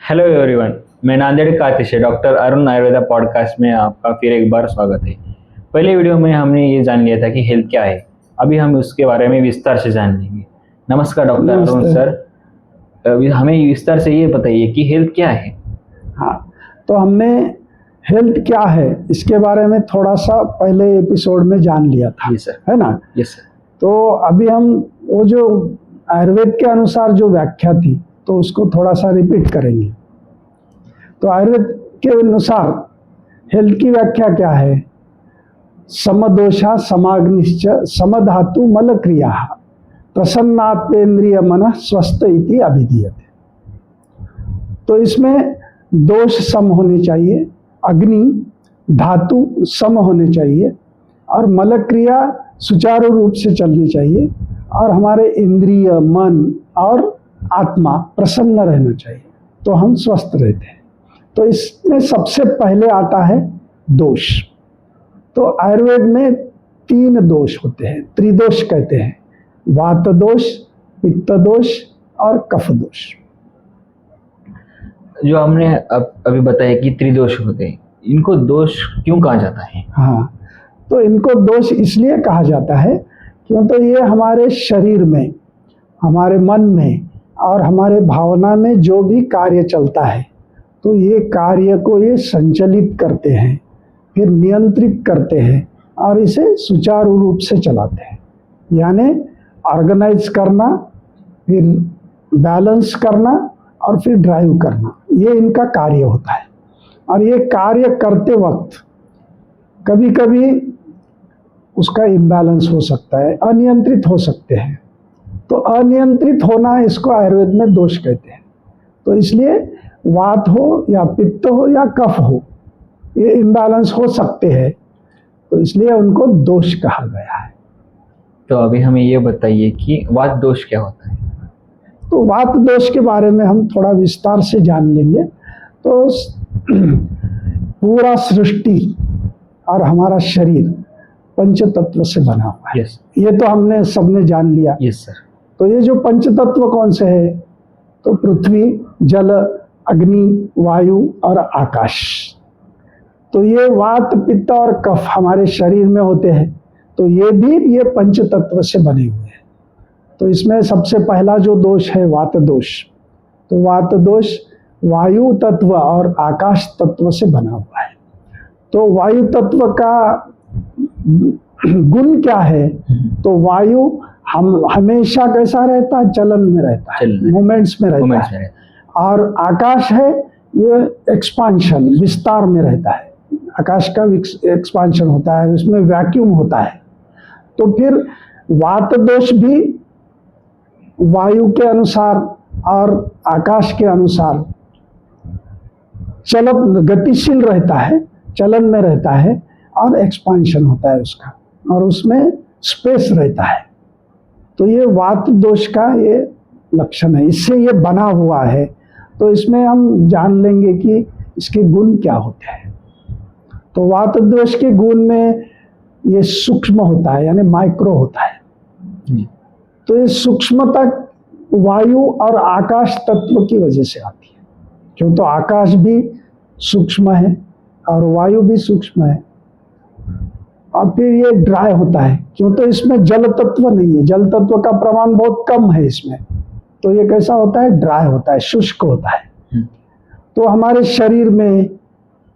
Hello everyone. मैं नांदेड़ का आतिश है। डॉक्टर अरुण आयुर्वेदा पॉडकास्ट में आपका फिर एक बार स्वागत है। पहले वीडियो में हमने ये जान लिया था कि हेल्थ क्या है। अभी हम उसके बारे में विस्तार से जान लेंगे। नमस्कार डॉक्टर अरुण सर। अभी हमें विस्तार से ये बताइए कि हेल्थ क्या है। हाँ, तो हमने हेल्थ क्या है इसके बारे में थोड़ा सा पहले एपिसोड में जान लिया था। जी सर। है ना। Yes sir. तो अभी हम वो जो आयुर्वेद के अनुसार जो व्याख्या थी तो उसको थोड़ा सा रिपीट करेंगे। तो आयुर्वेद के अनुसार हेल्थ की व्याख्या क्या है? समदोषा समाग्निश्च समधातु मल क्रिया प्रसन्नात्मेन्द्रिय मन स्वस्थ इति अभिधीयते। तो इसमें दोष सम होने चाहिए, अग्नि धातु सम होने चाहिए और मल क्रिया सुचारू रूप से चलनी चाहिए और हमारे इंद्रिय मन और आत्मा प्रसन्न रहना चाहिए, तो हम स्वस्थ रहते हैं। तो इसमें सबसे पहले आता है दोष। तो आयुर्वेद में 3 दोष होते हैं, त्रिदोष कहते हैं, वात दोष, पित्त दोष और कफ दोष। जो हमने अभी बताया कि त्रिदोष होते हैं, इनको दोष क्यों कहा जाता है? हाँ, तो इनको दोष इसलिए कहा जाता है क्योंकि ये हमारे शरीर में, हमारे मन में और हमारे भावना में जो भी कार्य चलता है तो ये कार्य को ये संचालित करते हैं, फिर नियंत्रित करते हैं और इसे सुचारू रूप से चलाते हैं। यानी ऑर्गेनाइज करना, फिर बैलेंस करना और फिर ड्राइव करना, ये इनका कार्य होता है। और ये कार्य करते वक्त कभी कभी उसका इम्बैलेंस हो सकता है, अनियंत्रित हो सकते हैं। तो अनियंत्रित होना इसको आयुर्वेद में दोष कहते हैं। तो इसलिए वात हो या पित्त हो या कफ हो, ये इम्बैलेंस हो सकते हैं, तो इसलिए उनको दोष कहा गया है। तो अभी हमें ये बताइए कि वात दोष क्या होता है। तो वात दोष के बारे में हम थोड़ा विस्तार से जान लेंगे। तो पूरा सृष्टि और हमारा शरीर पंच तत्व से बना हुआ है। यस। ये तो हमने सबने जान लिया। Yes sir. तो ये जो पंच तत्व कौन से है? तो पृथ्वी, जल, अग्नि, वायु और आकाश। तो ये वात, पित्त और कफ हमारे शरीर में होते हैं। तो ये भी ये पंच तत्व से बने हुए हैं। तो इसमें सबसे पहला जो दोष है वात दोष। तो वात दोष वायु तत्व और आकाश तत्व से बना हुआ है। तो वायु तत्व का गुण क्या है? तो वायु हम हमेशा कैसा रहता है? चलन में रहता है, मूवमेंट्स में रहता है। और आकाश है ये एक्सपांशन, विस्तार में रहता है। आकाश का एक्सपांशन होता है, उसमें वैक्यूम होता है। तो फिर वात दोष भी वायु के अनुसार और आकाश के अनुसार गतिशील रहता है, चलन में रहता है और एक्सपांशन होता है उसका, और उसमें स्पेस रहता है। तो ये वात दोष का ये लक्षण है, इससे ये बना हुआ है। तो इसमें हम जान लेंगे कि इसके गुण क्या होते हैं। तो वात दोष के गुण में ये सूक्ष्म होता है, यानी माइक्रो होता है। तो ये सूक्ष्मता वायु और आकाश तत्व की वजह से आती है, क्यों? तो आकाश भी सूक्ष्म है और वायु भी सूक्ष्म है। और फिर ये ड्राई होता है, क्यों? तो इसमें जल तत्व नहीं है, जल तत्व का प्रमाण बहुत कम है इसमें। तो ये कैसा होता है? ड्राई होता है, शुष्क होता है। तो हमारे शरीर में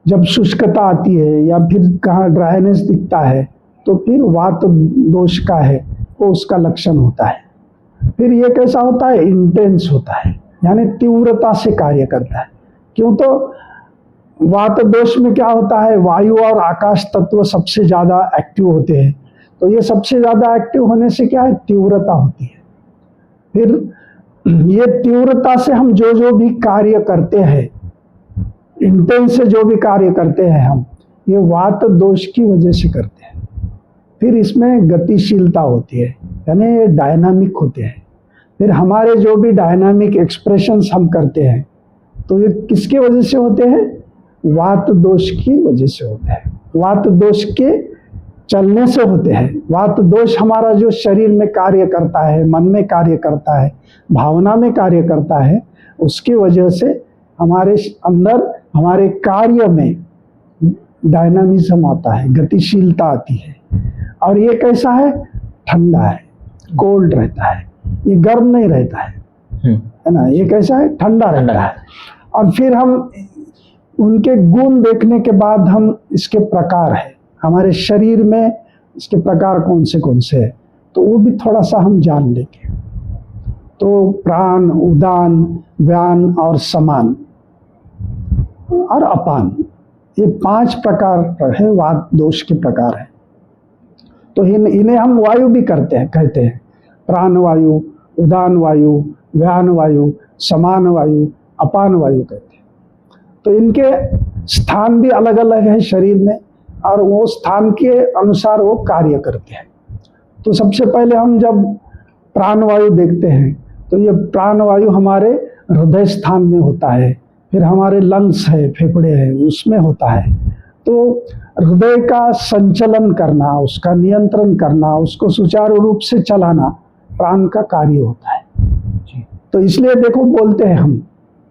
जब शुष्कता आती है या फिर कहाँ ड्राइनेस दिखता है तो फिर वात दोष का है, वो उसका लक्षण होता है। फिर ये कैसा होता है? इंटेंस होता है, यानी तीव्रता से कार्य करता है। क्यों? तो वात दोष में क्या होता है? वायु और आकाश तत्व सबसे ज्यादा एक्टिव होते हैं। तो ये सबसे ज्यादा एक्टिव होने से क्या है? तीव्रता होती है। फिर ये तीव्रता से हम जो भी कार्य करते हैं, इंटेंस से जो भी कार्य करते हैं हम, ये वात दोष की वजह से करते हैं। फिर इसमें गतिशीलता होती है, यानी ये डायनामिक होते हैं। फिर हमारे जो भी डायनामिक एक्सप्रेशंस हम करते हैं तो ये किसके वजह से होते हैं? वात दोष की वजह से होते हैं। वात दोष के चलने से होते हैं। वात दोष हमारा जो शरीर में कार्य करता है, मन में कार्य करता है, भावना में कार्य करता है, उसकी वजह से हमारे अंदर हमारे कार्य में डायनामिज्म आता है, गतिशीलता आती है। और ये कैसा है? ठंडा है, कोल्ड रहता है, ये गर्म नहीं रहता है ना। ये कैसा है? ठंडा रहता है। और फिर हम उनके गुण देखने के बाद हम इसके प्रकार है, हमारे शरीर में इसके प्रकार कौन से है, तो वो भी थोड़ा सा हम जान लेंगे। तो प्राण, उदान, व्यान और समान और अपान, ये 5 प्रकार है, वात दोष के प्रकार है। तो इन्हें हम वायु भी कहते हैं, प्राण वायु, उदान वायु, व्यान वायु, समान वायु, अपान वायु कहते हैं। तो इनके स्थान भी अलग अलग है शरीर में, और वो स्थान के अनुसार वो कार्य करते हैं। तो सबसे पहले हम जब प्राण वायु देखते हैं, तो ये प्राण वायु हमारे हृदय स्थान में होता है, फिर हमारे लंग्स है, फेफड़े है, उसमें होता है। तो हृदय का संचलन करना, उसका नियंत्रण करना, उसको सुचारू रूप से चलाना प्राण का कार्य होता है। तो इसलिए देखो बोलते हैं हम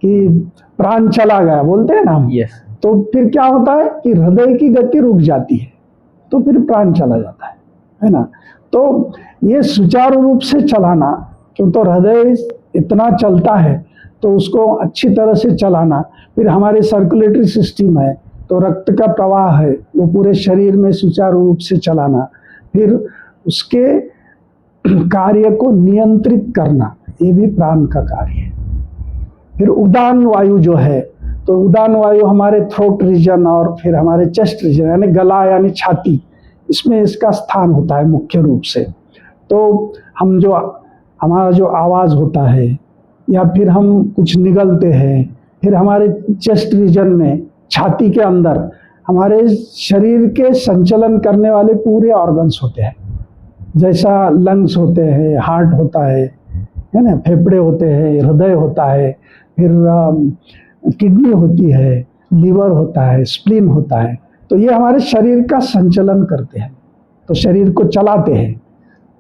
कि प्राण चला गया, बोलते हैं ना हम। तो फिर क्या होता है कि हृदय की गति रुक जाती है, तो फिर प्राण चला जाता है ना। तो ये सुचारू रूप से चलाना, क्यों तो हृदय इतना चलता है तो उसको अच्छी तरह से चलाना। फिर हमारे सर्कुलेटरी सिस्टम है, तो रक्त का प्रवाह है, वो पूरे शरीर में सुचारू रूप से चलाना। फिर उसके कार्य को नियंत्रित करना, ये भी प्राण का कार्य है। फिर उदान वायु जो है, तो उदान वायु हमारे थ्रोट रीजन और फिर हमारे चेस्ट रीजन यानी गला यानी छाती, इसमें इसका स्थान होता है मुख्य रूप से। तो हम जो हमारा जो आवाज़ होता है, या फिर हम कुछ निगलते हैं, फिर हमारे चेस्ट रीजन में, छाती के अंदर हमारे शरीर के संचलन करने वाले पूरे ऑर्गन्स होते हैं। जैसा लंग्स होते हैं, हार्ट होता है ना, फेफड़े होते हैं, हृदय होता है, फिर किडनी होती है, लीवर होता है, स्प्लीन होता है। तो ये हमारे शरीर का संचलन करते हैं, तो शरीर को चलाते हैं।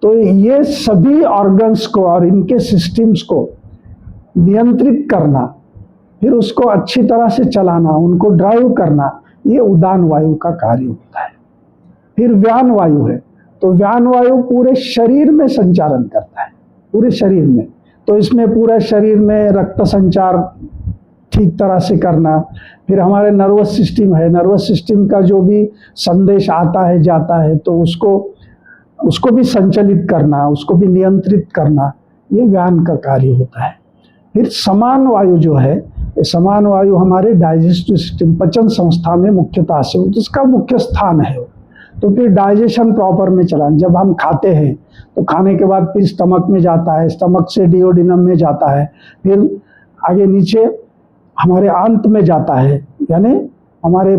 तो ये सभी ऑर्गन्स को और इनके सिस्टम्स को नियंत्रित करना, फिर उसको अच्छी तरह से चलाना, उनको ड्राइव करना, ये उदान वायु का कार्य होता है। फिर व्यान वायु है, तो व्यान वायु पूरे शरीर में संचालन करता है, पूरे शरीर में। तो इसमें पूरे शरीर में रक्त संचार ठीक तरह से करना। फिर हमारे नर्वस सिस्टम है, नर्वस सिस्टम का जो भी संदेश आता है जाता है, तो उसको भी संचालित करना, उसको भी नियंत्रित करना, ये व्यान का कार्य होता है। फिर समान वायु जो है, ये समान वायु हमारे डाइजेस्टिव सिस्टम, पचन संस्था में मुख्यतः से उसका मुख्य स्थान है। तो फिर डाइजेशन प्रॉपर में चलाना, जब हम खाते हैं तो खाने के बाद फिर स्टमक में जाता है, स्टमक से डिओडिनम में जाता है, फिर आगे नीचे हमारे आंत में जाता है, यानी हमारे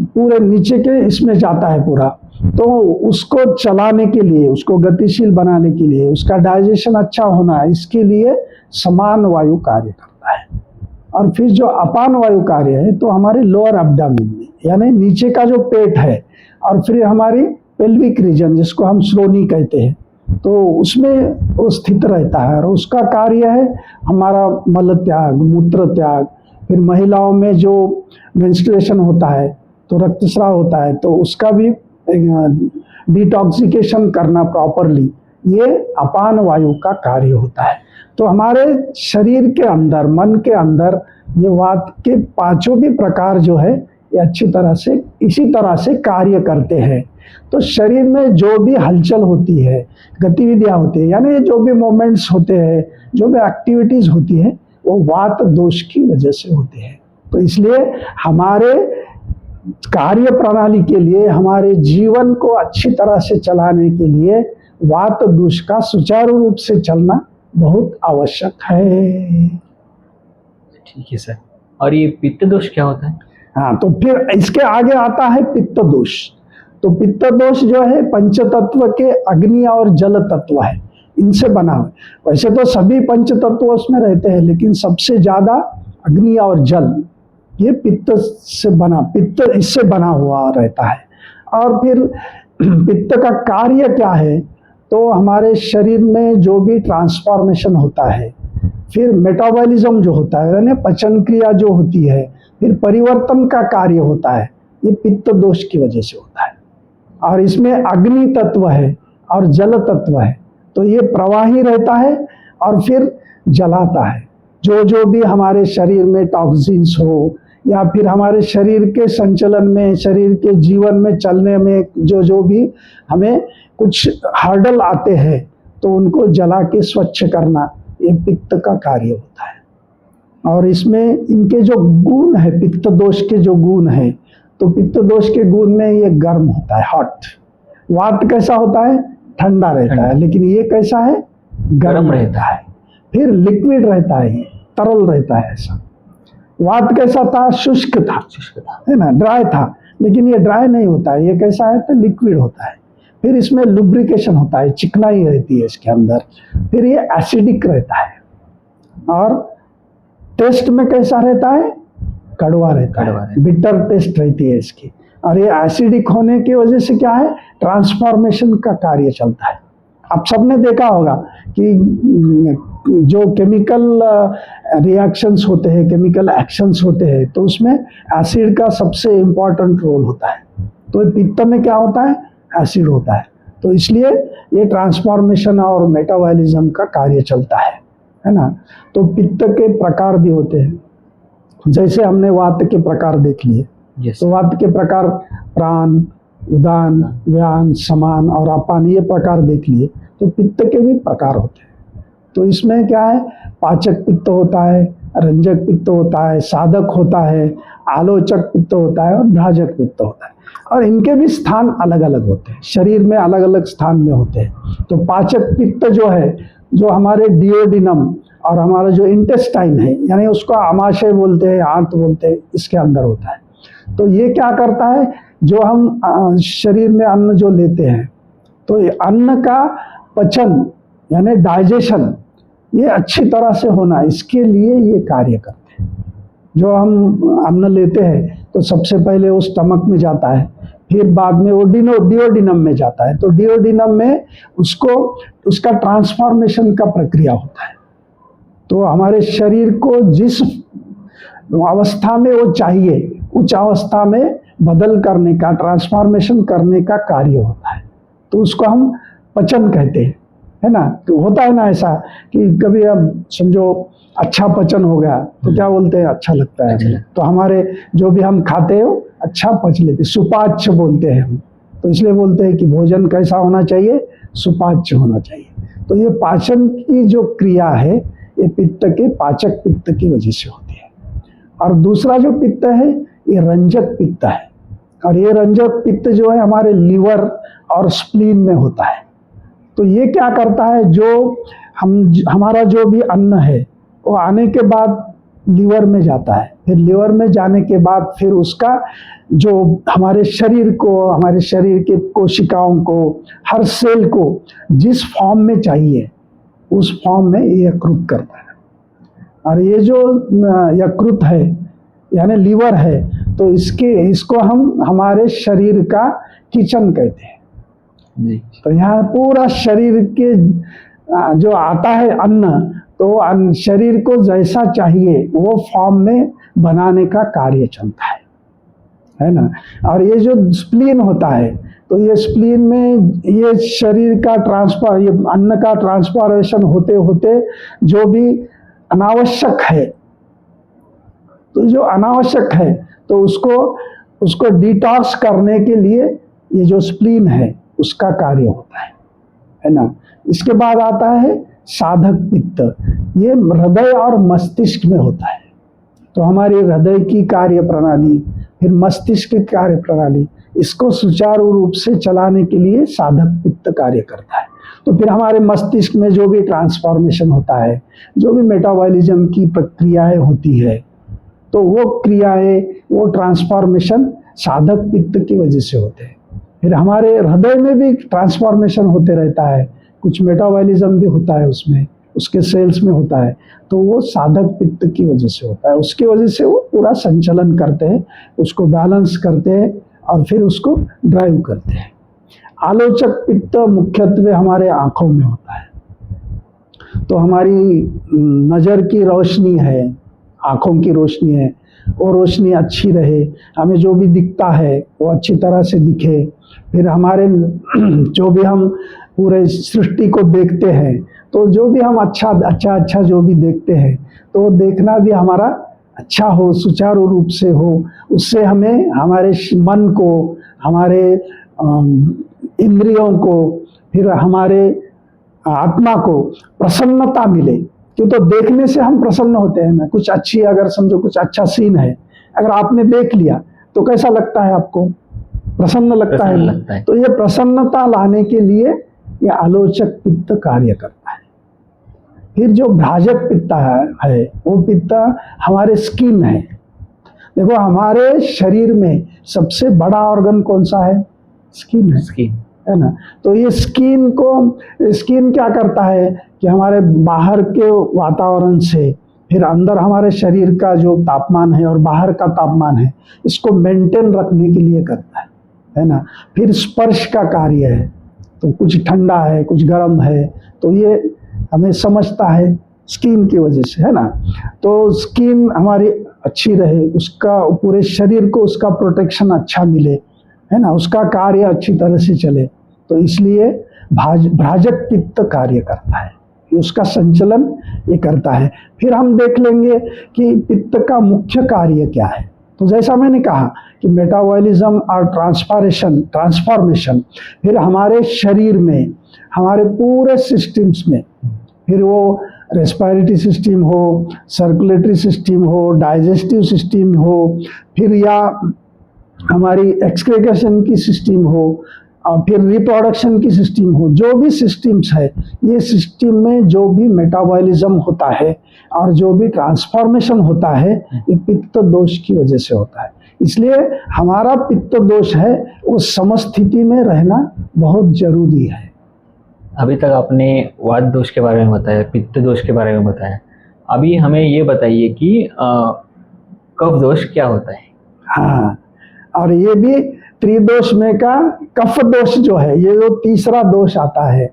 पूरे नीचे के इसमें जाता है पूरा। तो उसको चलाने के लिए, उसको गतिशील बनाने के लिए, उसका डाइजेशन अच्छा होना, इसके लिए समान वायु कार्य करता है। और फिर जो अपान वायु कार्य है, तो हमारे लोअर एब्डोमेन में, यानी नीचे का जो पेट है, और फिर हमारी पेल्विक रीजन जिसको हम श्रोणी कहते हैं, तो उसमें वो स्थित रहता है। और उसका कार्य है हमारा मल त्याग, मूत्र त्याग। फिर महिलाओं में जो मेंस्ट्रुएशन होता है, तो रक्तस्राव होता है, तो उसका भी डिटॉक्सिकेशन करना प्रॉपरली, ये अपान वायु का कार्य होता है। तो हमारे शरीर के अंदर, मन के अंदर, ये वात के 5 भी प्रकार जो है, ये अच्छी तरह से इसी तरह से कार्य करते हैं। तो शरीर में जो भी हलचल होती है, गतिविधियां होती है, यानी जो भी मोमेंट्स होते हैं, जो भी एक्टिविटीज होती है, वो वात दोष की वजह से होते हैं। तो इसलिए हमारे कार्य प्रणाली के लिए, हमारे जीवन को अच्छी तरह से चलाने के लिए वात दोष का सुचारू रूप से चलना बहुत आवश्यक है। ठीक है सर। और ये पित्त दोष क्या होता है? हाँ, तो फिर इसके आगे आता है पित्त दोष। तो पित्त दोष जो है पंचतत्व के अग्नि और जल तत्व है, इनसे बना हुआ। वैसे तो सभी पंच तत्व उसमें रहते हैं, लेकिन सबसे ज्यादा अग्नि और जल, ये पित्त इससे बना हुआ रहता है। और फिर पित्त का कार्य क्या है, तो हमारे शरीर में जो भी ट्रांसफॉर्मेशन होता है, फिर मेटाबॉलिज्म जो होता है यानी पचन क्रिया जो होती है, फिर परिवर्तन का कार्य होता है, ये पित्त दोष की वजह से होता है। और इसमें अग्नि तत्व है और जल तत्व है, तो ये प्रवाही रहता है और फिर जलाता है। जो भी हमारे शरीर में टॉक्सिन्स हो या फिर हमारे शरीर के संचलन में, शरीर के जीवन में चलने में जो भी हमें कुछ हर्डल आते हैं, तो उनको जला के स्वच्छ करना, ये पित्त का कार्य होता है। और इसमें इनके जो गुण है, पित्त दोष के जो गुण है, तो पित्त दोष के गुण में ये गर्म होता है, हॉट। वात कैसा होता है? ठंडा रहता है, लेकिन ये कैसा है? गर्म रहता है। फिर लिक्विड रहता है, ये तरल रहता है ऐसा। वात कैसा था? शुष्क था, है ना, ड्राई था, लेकिन ये ड्राई नहीं होता है, ये कैसा है? तो लिक्विड होता है। फिर इसमें लुब्रिकेशन होता है, चिकनाई रहती है इसके अंदर। फिर ये एसिडिक रहता है और टेस्ट में कैसा रहता है? कड़वा रहता है, बिटर टेस्ट रहती है इसकी। और ये एसिडिक होने की वजह से क्या है? ट्रांसफॉर्मेशन का कार्य चलता है। आप सबने देखा होगा कि जो केमिकल रिएक्शंस होते हैं, केमिकल एक्शंस होते हैं, तो उसमें एसिड का सबसे इम्पोर्टेंट रोल होता है। तो पित्त में क्या होता है? एसिड होता है। तो इसलिए ये ट्रांसफॉर्मेशन और मेटाबॉलिज्म का कार्य चलता है ना। तो पित्त के प्रकार भी होते हैं, जैसे हमने वात के प्रकार देख लिए। तो वात के प्रकार प्राण, उदान, व्यान, समान और अपान, ये प्रकार देख लिए। तो पित्त के भी प्रकार होते हैं। तो इसमें क्या है? पाचक पित्त होता है, रंजक पित्त होता है, साधक होता है, आलोचक पित्त होता है और भ्राजक पित्त होता है। और इनके भी स्थान अलग अलग होते हैं, शरीर में अलग अलग स्थान में होते हैं। तो पाचक पित्त जो है, जो हमारे डिओडिनम और हमारा जो इंटेस्टाइन है, यानी उसको आमाशय बोलते हैं, आंत बोलते हैं, इसके अंदर होता है। तो ये क्या करता है? जो हम शरीर में अन्न जो लेते हैं, तो अन्न का पचन यानी डाइजेशन, ये अच्छी तरह से होना, इसके लिए ये कार्य करते हैं। जो हम अन्न लेते हैं तो सबसे पहले वो स्टमक में जाता है, फिर बाद में वो डिओडिनम में जाता है। तो डिओडिनम में उसका ट्रांसफॉर्मेशन का प्रक्रिया होता है। तो हमारे शरीर को जिस अवस्था में वो चाहिए, उच्च अवस्था में बदल करने का, ट्रांसफॉर्मेशन करने का कार्य होता है। तो उसको हम पचन कहते हैं, है ना। तो होता है ना ऐसा कि कभी अब समझो अच्छा पचन हो गया तो क्या बोलते हैं? अच्छा लगता है। तो हमारे जो भी हम खाते हो अच्छा पच लेते, सुपाच्य बोलते हैं हम। तो इसलिए बोलते हैं कि भोजन कैसा होना चाहिए? सुपाच्य होना चाहिए। तो ये पाचन की जो क्रिया है, ये पित्त के, पाचक पित्त की वजह से होती है। और दूसरा जो पित्त है, ये रंजक पित्त है। और ये रंजक पित्त जो है हमारे लीवर और स्प्लीन में होता है। तो ये क्या करता है? जो हमारा जो भी अन्न है वो आने के बाद लीवर में जाता है, फिर लीवर में जाने के बाद फिर उसका जो हमारे शरीर को, हमारे शरीर के कोशिकाओं को, हर सेल को जिस फॉर्म में चाहिए उस फॉर्म में ये यकृत करता है। और ये जो यकृत है यानी लीवर है, तो इसको हम हमारे शरीर का किचन कहते हैं। तो यहाँ पूरा शरीर के जो आता है अन्न, तो शरीर को जैसा चाहिए वो फॉर्म में बनाने का कार्य चलता है ना। और ये जो स्प्लीन होता है, तो ये स्प्लीन में ये शरीर का ट्रांसफर, ये अन्न का ट्रांसफॉर्मेशन होते होते जो भी अनावश्यक है, तो जो अनावश्यक है तो उसको डिटॉक्स करने के लिए ये जो स्प्लीन है उसका कार्य होता है ना। इसके बाद आता है साधक पित्त। ये हृदय और मस्तिष्क में होता है। तो हमारी हृदय की कार्य प्रणाली, फिर मस्तिष्क की कार्य प्रणाली, इसको सुचारू रूप से चलाने के लिए साधक पित्त कार्य करता है। तो फिर हमारे मस्तिष्क में जो भी ट्रांसफॉर्मेशन होता है, जो भी मेटाबॉलिज्म की प्रक्रियाएं होती है, तो वो क्रियाएं, वो ट्रांसफॉर्मेशन साधक पित्त की वजह से होते हैं। फिर हमारे हृदय में भी ट्रांसफॉर्मेशन होते रहता है, कुछ मेटाबॉलिज्म भी होता है उसमें, उसके सेल्स में होता है, तो वो साधक पित्त की वजह से होता है। उसकी वजह से वो पूरा संचलन करते हैं, उसको बैलेंस करते हैं और फिर उसको ड्राइव करते हैं। आलोचक पित्त मुख्यत्वे हमारे आंखों में होता है। तो हमारी नज़र की रोशनी है, आँखों की रोशनी है, वो रोशनी अच्छी रहे, हमें जो भी दिखता है वो अच्छी तरह से दिखे। फिर हमारे जो भी हम पूरे सृष्टि को देखते हैं, तो जो भी हम अच्छा जो भी देखते हैं, तो देखना भी हमारा अच्छा हो, सुचारू रूप से हो। उससे हमें हमारे मन को, हमारे इंद्रियों को, फिर हमारे आत्मा को प्रसन्नता मिले। क्यों? तो देखने से हम प्रसन्न होते हैं ना। कुछ अच्छी, अगर समझो कुछ अच्छा सीन है, अगर आपने देख लिया तो कैसा लगता है आपको? प्रसन्न लगता है। तो ये प्रसन्नता लाने के लिए ये आलोचक पित्त कार्य करता है। फिर जो भ्राजक पित्त है वो पित्त हमारे स्किन है। देखो, हमारे शरीर में सबसे बड़ा ऑर्गन कौन सा है? स्किन है ना। तो ये स्किन क्या करता है कि हमारे बाहर के वातावरण से फिर अंदर हमारे शरीर का जो तापमान है और बाहर का तापमान है, इसको मेंटेन रखने के लिए करता है ना। फिर स्पर्श का कार्य है, तो कुछ ठंडा है, कुछ गर्म है, तो ये हमें समझता है स्किन की वजह से, है ना। तो स्किन हमारी अच्छी रहे, उसका पूरे शरीर को उसका प्रोटेक्शन अच्छा मिले, है ना, उसका कार्य अच्छी तरह से चले, तो इसलिए भ्राजक पित्त कार्य करता है, उसका संचलन ये करता है। फिर हम देख लेंगे कि पित्त का मुख्य कार्य क्या है। तो जैसा मैंने कहा कि मेटाबॉलिज्म और ट्रांसफॉर्मेशन, फिर हमारे शरीर में, हमारे पूरे सिस्टम्स में, फिर वो रेस्पिरेटरी सिस्टम हो, सर्कुलेटरी सिस्टम हो, डाइजेस्टिव सिस्टम हो, फिर या हमारी एक्सक्रीशन की सिस्टम हो, और फिर रिप्रोडक्शन की सिस्टम हो, जो भी सिस्टम्स है, ये सिस्टम में जो भी मेटाबॉलिज्म होता है और जो भी ट्रांसफॉर्मेशन होता है, ये पित्त दोष की वजह से होता है। इसलिए हमारा पित्त दोष है वो समस्थिति में रहना बहुत जरूरी है। अभी तक आपने वात दोष के बारे में बताया, पित्त दोष के बारे में बताया। अभी हमें ये बताइए कि कफ दोष क्या होता है? हाँ, और ये भी त्रिदोष में का कफ दोष जो है, ये जो तीसरा दोष आता है,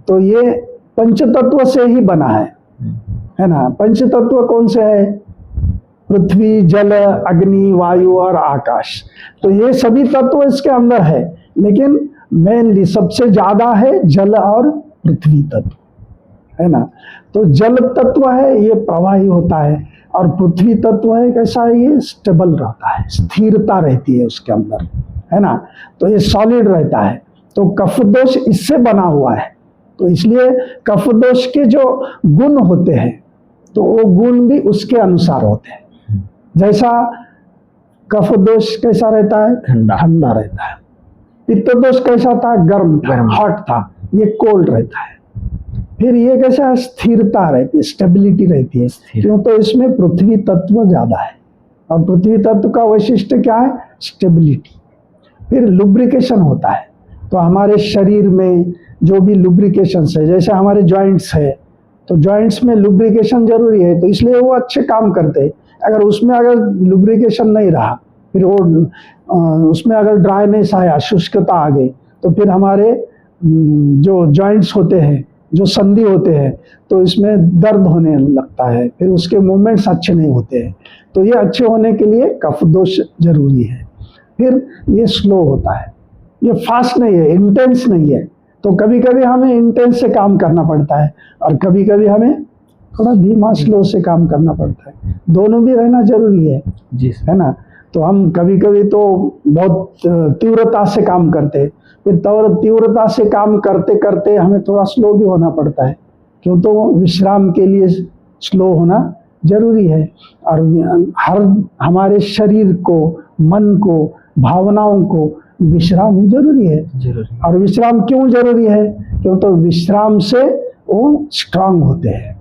तो ये पंचतत्व से ही बना है ना। पंचतत्व कौन से है? पृथ्वी, जल, अग्नि, वायु और आकाश। तो ये सभी तत्व इसके अंदर है, लेकिन मेनली सबसे ज्यादा है जल और पृथ्वी तत्व, है ना। तो जल तत्व है ये प्रवाही होता है, और पृथ्वी तत्व है कैसा है? ये स्टेबल रहता है, स्थिरता रहती है उसके अंदर, है ना। तो ये सॉलिड रहता है। तो कफ दोष इससे बना हुआ है। तो इसलिए कफ दोष के जो गुण होते हैं, तो वो गुण भी उसके अनुसार होते हैं। जैसा कफ दोष कैसा रहता है? ठंडा रहता है। पित्त दोष कैसा था? गर्म था, हॉट था। ये कोल्ड रहता है। फिर ये कैसा? स्थिरता रहती है, स्टेबिलिटी रहती है। क्यों? तो इसमें पृथ्वी तत्व ज्यादा है, और पृथ्वी तत्व का वैशिष्ट्य क्या है? स्टेबिलिटी। फिर लुब्रिकेशन होता है। तो हमारे शरीर में जो भी लुब्रिकेशन है, जैसे हमारे जॉइंट्स है, तो जॉइंट्स में लुब्रिकेशन जरूरी है, तो इसलिए वो अच्छे काम करते हैं। अगर उसमें अगर लुब्रिकेशन नहीं रहा, फिर वो उसमें अगर ड्राइनेस आया, शुष्कता आ गई, तो फिर हमारे जो जॉइंट्स होते हैं, जो संधि होते हैं, तो इसमें दर्द होने लगता है, फिर उसके मूवमेंट्स अच्छे नहीं होते हैं। तो ये अच्छे होने के लिए कफ दोष जरूरी है। फिर ये स्लो होता है, ये फास्ट नहीं है, इंटेंस नहीं है। तो कभी कभी हमें इंटेंस से काम करना पड़ता है, और कभी कभी हमें थोड़ा धीमा स्लो से काम करना पड़ता है। दोनों भी रहना जरूरी है जी, है ना। तो हम कभी कभी तो बहुत तीव्रता से काम करते हैं, फिर तीव्रता से काम करते करते हमें थोड़ा स्लो भी होना पड़ता है। क्यों? तो विश्राम के लिए स्लो होना जरूरी है। और हर हमारे शरीर को, मन को, भावनाओं को विश्राम जरूरी है। और विश्राम क्यों जरूरी है? क्यों? तो विश्राम से वो स्ट्रांग होते हैं,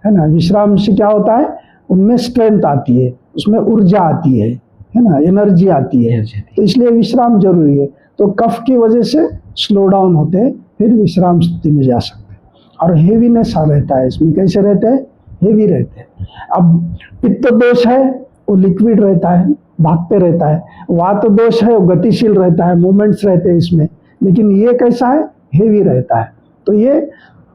है ना। विश्राम से क्या होता है? उनमें स्ट्रेंथ आती है, उसमें ऊर्जा आती है ना, एनर्जी आती है। तो इसलिए विश्राम जरूरी है। तो कफ की वजह से स्लो डाउन होते हैं, फिर विश्राम स्थिति में जा सकते हैं। और हेवीनेस रहता है इसमें। कैसे रहते हैं? हेवी रहते हैं। अब पित्त दोष है वो लिक्विड रहता है, भागते रहता है। वात दोष है वो गतिशील रहता है, मूवमेंट्स रहते हैं इसमें। लेकिन ये कैसा है? हेवी रहता है। तो ये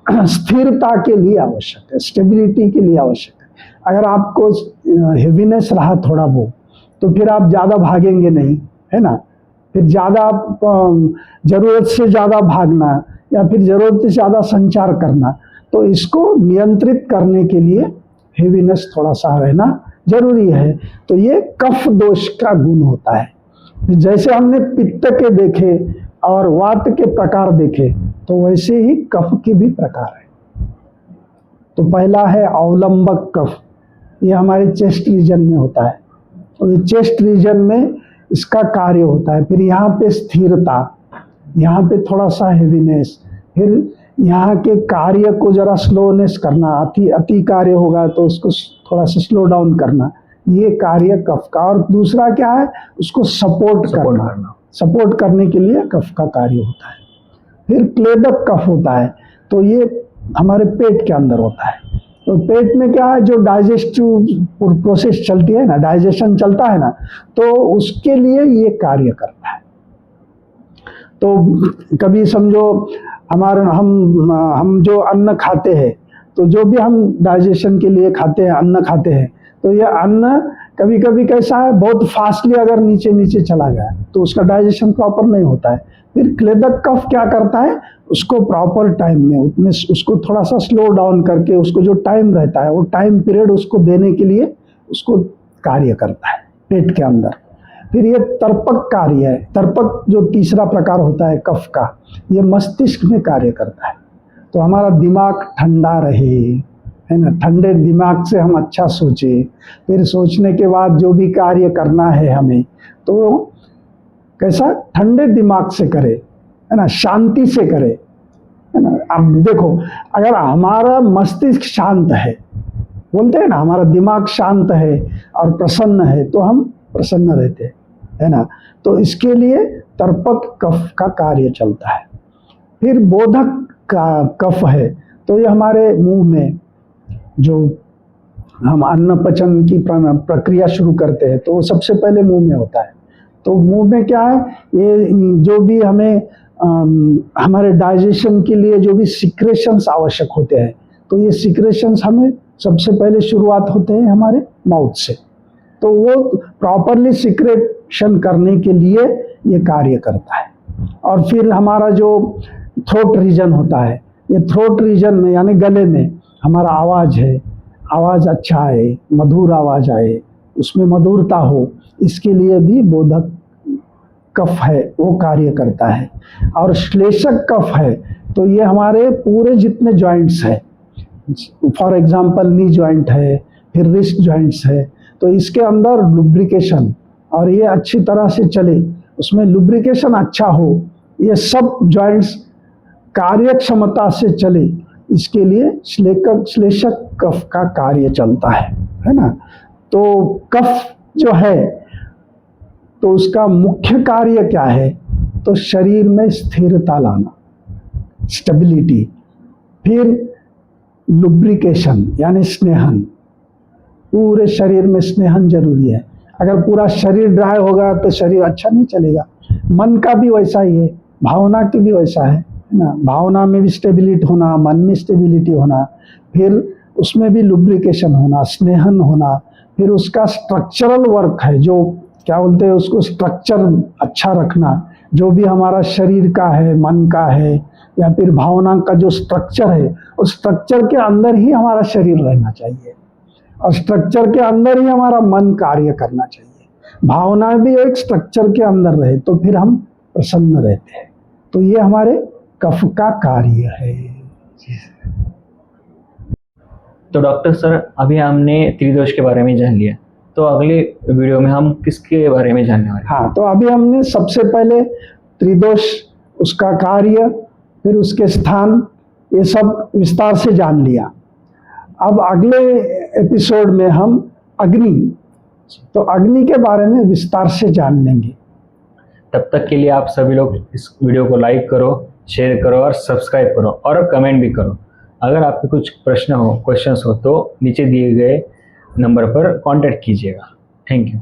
स्थिरता के लिए आवश्यक है, स्टेबिलिटी के लिए आवश्यक है। अगर आपको हेवीनेस रहा थोड़ा वो, तो फिर आप ज़्यादा भागेंगे नहीं, है ना। फिर ज़्यादा आप ज़रूरत से ज़्यादा भागना या फिर ज़रूरत से ज़्यादा संचार करना, तो इसको नियंत्रित करने के लिए हेवीनेस थोड़ा सा रहना जरूरी है। तो ये कफ दोष का गुण होता है। जैसे हमने पित्त के देखे और वात के प्रकार देखे, तो वैसे ही कफ के भी प्रकार है। तो पहला है अवलंबक कफ, ये हमारे चेस्ट रीजन में होता है। और ये चेस्ट रीजन में इसका कार्य होता है। फिर यहाँ पे स्थिरता, यहाँ पे थोड़ा सा हेवीनेस, फिर यहाँ के कार्य को जरा स्लोनेस करना, अति कार्य होगा तो उसको थोड़ा सा स्लो डाउन करना, ये कार्य कफ का। और दूसरा क्या है, उसको सपोर्ट करना। सपोर्ट करने के लिए कफ का कार्य होता है। फिर क्लेदक कफ होता है, तो ये हमारे पेट के अंदर होता है। तो पेट में क्या है, जो डाइजेस्टिव प्रोसेस चलती है ना, डाइजेशन चलता है ना, तो उसके लिए ये कार्य करता है। तो कभी समझो हम जो अन्न खाते हैं, तो जो भी हम डाइजेशन के लिए खाते हैं, अन्न खाते हैं, तो ये अन्न कभी कभी कैसा है, बहुत फास्टली अगर नीचे नीचे चला गया तो उसका डाइजेशन प्रॉपर नहीं होता है। फिर क्लेदक कफ क्या करता है, उसको प्रॉपर टाइम में उसको थोड़ा सा स्लो डाउन करके, उसको जो टाइम रहता है वो टाइम पीरियड उसको देने के लिए उसको कार्य करता है पेट के अंदर। फिर ये तर्पक कार्य है। तर्पक जो तीसरा प्रकार होता है कफ का, ये मस्तिष्क में कार्य करता है। तो हमारा दिमाग ठंडा रहे, है ना, ठंडे दिमाग से हम अच्छा सोचे, फिर सोचने के बाद जो भी कार्य करना है हमें, तो कैसा ठंडे दिमाग से करे, है ना, शांति से करे, है ना। अब देखो, अगर हमारा मस्तिष्क शांत है, बोलते हैं ना, हमारा दिमाग शांत है और प्रसन्न है, तो हम प्रसन्न रहते हैं, है ना। तो इसके लिए तर्पक कफ का कार्य चलता है। फिर बोधक का कफ है, तो ये हमारे मुंह में जो हम अन्न पचन की प्रक्रिया शुरू करते हैं, तो वो सबसे पहले मुंह में होता है। तो मुंह में क्या है, ये जो भी हमें हमारे डाइजेशन के लिए जो भी सिक्रेशंस आवश्यक होते हैं, तो ये सिक्रेशंस हमें सबसे पहले शुरुआत होते हैं हमारे माउथ से। तो वो प्रॉपरली सिक्रेशन करने के लिए ये कार्य करता है। और फिर हमारा जो थ्रोट रीजन होता है, ये थ्रोट रीजन में यानी गले में हमारा आवाज़ है, आवाज़ अच्छा आए, मधुर आवाज़ आए, उसमें मधुरता हो, इसके लिए भी बोधक कफ है वो कार्य करता है। और श्लेषक कफ है, तो ये हमारे पूरे जितने जॉइंट्स हैं, फॉर एग्जांपल नी जॉइंट है, फिर रिस्ट जॉइंट्स है, तो इसके अंदर लुब्रिकेशन और ये अच्छी तरह से चले, उसमें लुब्रिकेशन अच्छा हो, ये सब जॉइंट्स कार्य क्षमता से चले, इसके लिए श्लेषक कफ का कार्य चलता है ना। तो कफ जो है, तो उसका मुख्य कार्य क्या है, तो शरीर में स्थिरता लाना, स्टेबिलिटी। फिर लुब्रिकेशन यानी स्नेहन, पूरे शरीर में स्नेहन जरूरी है। अगर पूरा शरीर ड्राई होगा तो शरीर अच्छा नहीं चलेगा। मन का भी वैसा ही है, भावना की भी वैसा है ना। भावना में भी स्टेबिलिटी होना, मन में स्टेबिलिटी होना, फिर उसमें भी लुब्रिकेशन होना, स्नेहन होना। फिर उसका स्ट्रक्चरल वर्क है, जो क्या बोलते हैं उसको, स्ट्रक्चर अच्छा रखना, जो भी हमारा शरीर का है, मन का है या फिर भावना का जो स्ट्रक्चर है, उस स्ट्रक्चर के अंदर ही हमारा शरीर रहना चाहिए और स्ट्रक्चर के अंदर ही हमारा मन कार्य करना चाहिए। भावना भी एक स्ट्रक्चर के अंदर रहे तो फिर हम प्रसन्न रहते हैं। तो ये हमारे कफ का कार्य है। तो डॉक्टर सर, अभी हमने त्रिदोष के बारे में जान लिया, तो अगले वीडियो में हम किसके बारे में जानने वाले हैं? हाँ, तो अभी हमने सबसे पहले त्रिदोष, उसका कार्य, फिर उसके स्थान, ये सब विस्तार से जान लिया। अब अगले एपिसोड में हम अग्नि, तो अग्नि के बारे में विस्तार से जान लेंगे। तब तक के लिए आप सभी लोग इस वीडियो को लाइक करो, शेयर करो और सब्सक्राइब करो और कमेंट भी करो। अगर आपके कुछ प्रश्न हो, क्वेश्चंस हो, तो नीचे दिए गए नंबर पर कांटेक्ट कीजिएगा। Thank you.